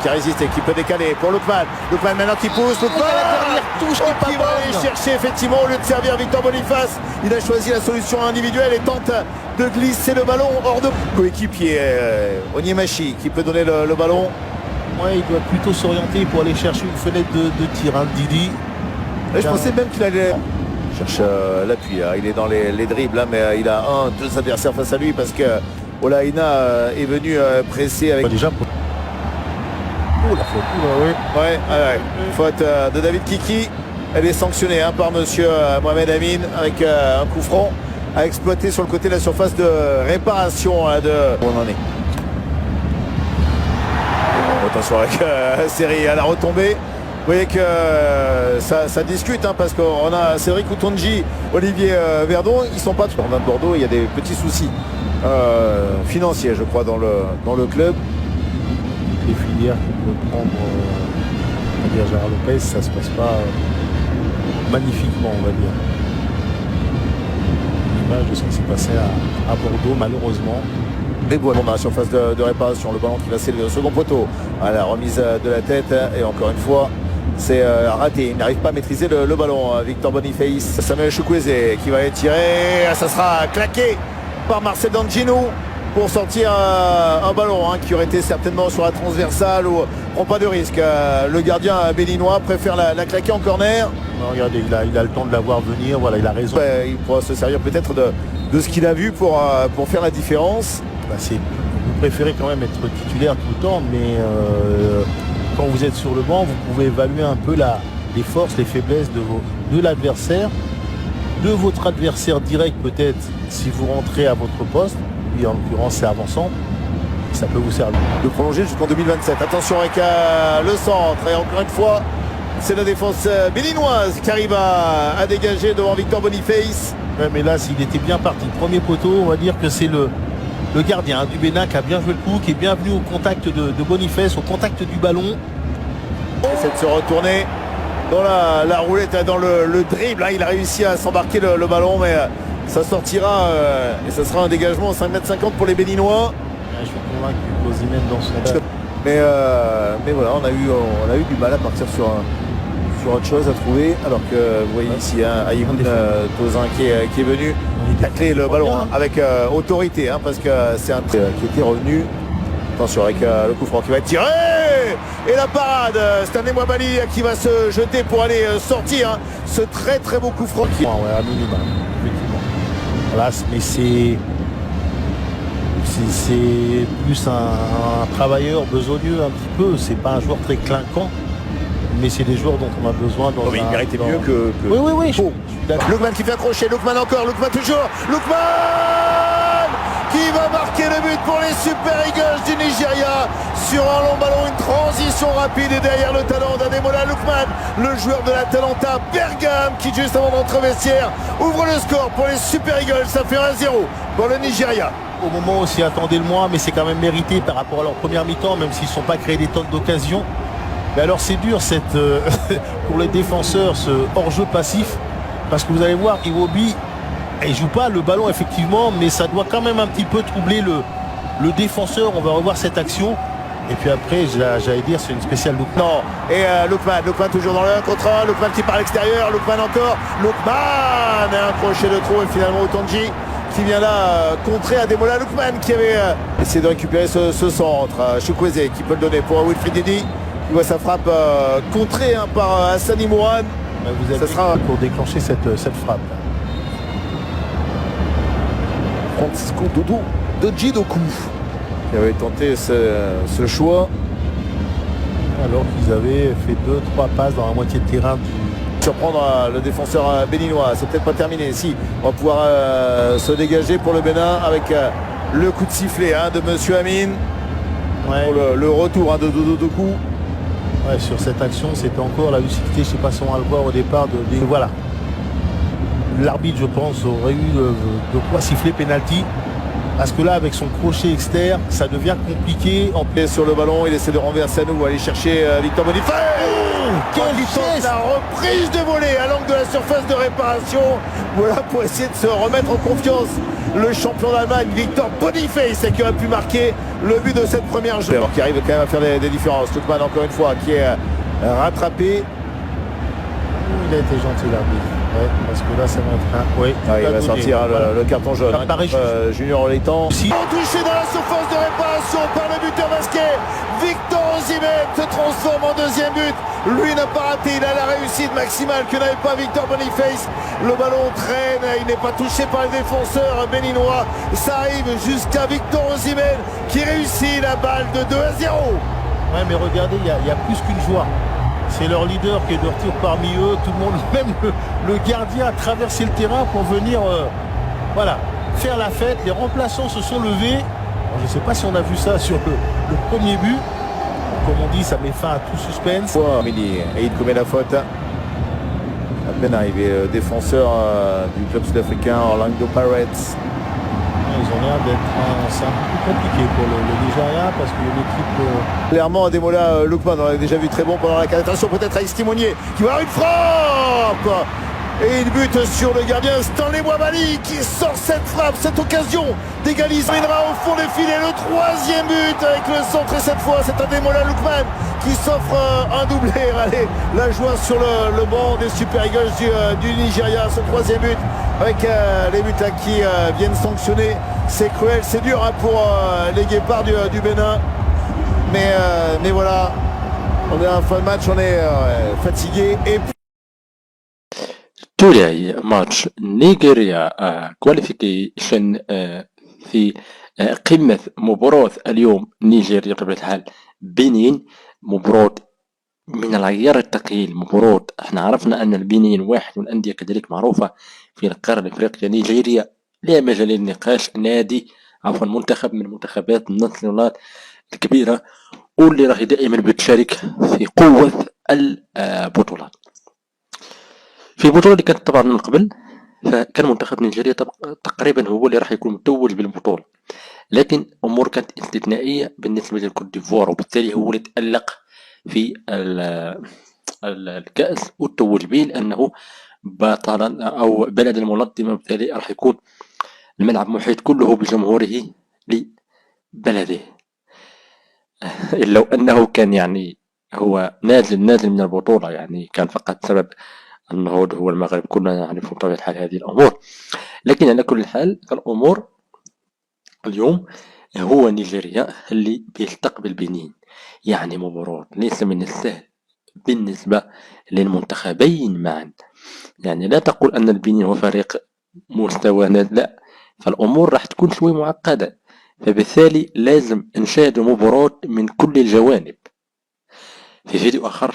Qui résiste et qui peut décaler pour Lookman. Lookman maintenant qui pousse. Lookman qui va aller chercher effectivement au lieu de servir Victor Boniface. Il a choisi la solution individuelle et tente de glisser le ballon hors de coéquipier. Onyemachi qui peut donner le ballon. Ouais, il doit plutôt s'orienter pour aller chercher une fenêtre de tir, hein, Didi. Et je pensais même qu'il allait cherche l'appui. Il est dans les dribbles, hein, mais il a deux adversaires face à lui parce que Olaïna est venu presser avec. Déjà. La faute. Ouais. Faute de David Kiki. Elle est sanctionnée par monsieur Mohamed Amin avec un coup franc à exploiter sur le côté de la surface de réparation de. On en est. Attention avec Série à la retombée. Vous voyez que ça discute parce qu'on a Cédric Outonji, Olivier Verdon, ils sont pas tous. On a de Bordeaux, il y a des petits soucis financiers, je crois, dans le club. Les filières qui peuvent prendre Gérard Lopez, ça se passe pas magnifiquement, on va dire. L'image de ce qui s'est passé à Bordeaux, malheureusement. Les bois dans la surface de réparation, le ballon qui va s'élever au second poteau. La remise de la tête et encore une fois c'est raté, il n'arrive pas à maîtriser le ballon. Victor Boniface, Samuel Chukwueze qui va étirer, ça sera claqué par Marcel Danginou pour sortir un ballon qui aurait été certainement sur la transversale ou prend pas de risque. Le gardien béninois préfère la claquer en corner. Non, regardez, il a le temps de la voir venir, voilà, il a raison. Il pourra se servir peut-être de ce qu'il a vu pour faire la différence. Vous préférez quand même être titulaire tout le temps, mais quand vous êtes sur le banc, vous pouvez évaluer un peu les forces, les faiblesses de l'adversaire, de votre adversaire direct peut-être si vous rentrez à votre poste, et en l'occurrence c'est avançant, ça peut vous servir. De prolonger jusqu'en 2027. Attention avec le centre, et encore une fois, c'est la défense béninoise qui arrive à dégager devant Victor Boniface. Ouais, mais là, s'il était bien parti, premier poteau, on va dire que c'est le gardien du Bénin qui a bien joué le coup, qui est bien venu au contact de Boniface, au contact du ballon. Il essaie de se retourner dans la roulette, dans le dribble. Il a réussi à s'embarquer le ballon, mais ça sortira et ça sera un dégagement 5,50 m pour les Béninois. Je suis convaincu que Osimhen dans son... Mais voilà, on a eu du mal à partir sur autre chose à trouver, alors que vous voyez ici Aïmoun Tozin qui est venu tacler le ballon avec autorité, parce que c'est un qui était revenu. Attention avec le coup franc qui va être tiré et la parade, c'est un Emouabali qui va se jeter pour aller sortir ce très très beau coup franc. Ouais, à minima, effectivement. Voilà, mais c'est plus un travailleur besogneux un petit peu, c'est pas un joueur très clinquant. Mais c'est des joueurs dont on a besoin dans il méritait mieux que... Oui. Lookman qui fait accrocher, Lookman encore, Lookman toujours, Lookman qui va marquer le but pour les Super Eagles du Nigeria sur un long ballon, une transition rapide et derrière le talent d'Ademola Lookman, le joueur de l'Atalanta Bergame qui juste avant d'entrer au vestiaire ouvre le score pour les Super Eagles. Ça fait 1-0 pour le Nigeria. Au moment où s'y attendait le moins, mais c'est quand même mérité par rapport à leur première mi-temps, même s'ils ne sont pas créés des tonnes d'occasions. Mais alors c'est dur pour les défenseurs ce hors-jeu passif, parce que vous allez voir Iwobi, il joue pas le ballon effectivement, mais ça doit quand même un petit peu troubler le défenseur. On va revoir cette action et puis après j'allais dire c'est une spéciale Lookman. Non, et Lookman toujours dans le 1 contre 1, Lookman qui part à l'extérieur, Lookman encore, Lookman et un crochet de trop et finalement Outonji qui vient là contrer Ademola Lookman qui avait essayé de récupérer ce centre. Chukwueze qui peut le donner pour Wilfried Didi. Il voit sa frappe contrée par Hassani Mourane. Vous avez pour déclencher cette frappe. Francisco Doji Doku qui avait tenté ce choix. Alors qu'ils avaient fait 2-3 passes dans la moitié de terrain surprendre le défenseur béninois. C'est peut-être pas terminé. Si, on va pouvoir se dégager pour le Bénin avec le coup de sifflet de monsieur Amin. Ouais. Pour le retour de Dodo Doku. Ouais, sur cette action, c'était encore la lucidité, je ne sais pas si on va le voir au départ. Voilà. L'arbitre, je pense, aurait eu de quoi siffler pénalty. Parce que là, avec son crochet externe, ça devient compliqué. En plein sur le ballon, il essaie de renverser à nous, aller chercher Victor Boniface. quel qui tente geste! la reprise de volée à l'angle de la surface de réparation. Voilà pour essayer de se remettre en confiance. Le champion d'Allemagne, Victor Boniface, qui aurait pu marquer le but de cette première journée. Qui arrive quand même à faire des différences. Lookman, encore une fois, qui est rattrapé. Il a été gentil l'arbitre. Ouais, parce que là ça va être un... Oui, Il va sortir le carton jaune. Junior Létang. Touché dans la surface de réparation par le buteur basquet. Victor Osimhen se transforme en deuxième but. Lui n'a pas raté, il a la réussite maximale que n'avait pas Victor Boniface. Le ballon traîne, il n'est pas touché par les défenseurs béninois. Ça arrive jusqu'à Victor Osimhen qui réussit la balle de 2-0. Ouais, mais regardez, il y a plus qu'une joie. C'est leur leader qui est de retour parmi eux. Tout le monde, même le gardien a traversé le terrain pour venir voilà, faire la fête. Les remplaçants se sont levés. Alors, je ne sais pas si on a vu ça sur le premier but. Comme on dit, ça met fin à tout suspense. Et il commet la faute. À peine arrivé, défenseur du club sud-africain Orlando Pirates. Ils ont l'air d'être c'est un peu plus compliqué pour le Nigeria parce qu'il y a une équipe... Clairement, Ademola Lookman, on l'avait déjà vu très bon pendant la canne. Attention peut-être à Timonier qui va avoir une frappe. Et il bute sur le gardien Stanley Mwabali qui sort cette frappe, cette occasion d'égaliser. Il mènera au fond des filets le troisième but avec le centre et cette fois c'est Ademola Lookman qui s'offre un doublé. Allez, la joie sur le banc des Super Eagles du Nigeria, ce troisième but avec les buts qui viennent sanctionner. C'est cruel, c'est dur pour les Guépards du Bénin. Mais voilà, on est à la fin de match, on est fatigué et تولي ماتش نيجيريا كواليفيكيشن في قمة مباراة اليوم نيجيريا بطبيعة الحال بنين مباراة من العيار الثقيل مباراة احنا عرفنا ان البنين واحد من الأندية كذلك معروفة في القارة الافريقية. نيجيريا لا مجال للنقاش منتخب من منتخبات الناسيونال الكبيرة واللي راهي دائما بتشارك في قوة البطولات. في البطولة اللي كانت طبعا من قبل فكان منتخب نيجيريا تقريبا هو اللي راح يكون متوج بالبطولة، لكن أمور كانت استثنائية بالنسبة للكوت ديفوار وبالتالي هو اللي تألق في الكأس والتوج به لأنه بطلا أو بلد المنظمة، وبالتالي راح يكون الملعب محيط كله بجمهوره لبلده. لو أنه كان يعني هو نازل من البطولة، يعني كان فقط سبب النهوض هو المغرب، كنا نعرف بطبيعة الحال هذه الأمور. لكن على كل حال الأمور اليوم هو نيجيريا اللي بيستقبل بنين، يعني مباراة ليس من السهل بالنسبة للمنتخبين معا. يعني لا تقول أن البنين هو فريق مستوى نازل، لا، فالأمور راح تكون شوي معقدة، فبالتالي لازم نشاهد مباراة من كل الجوانب. في فيديو آخر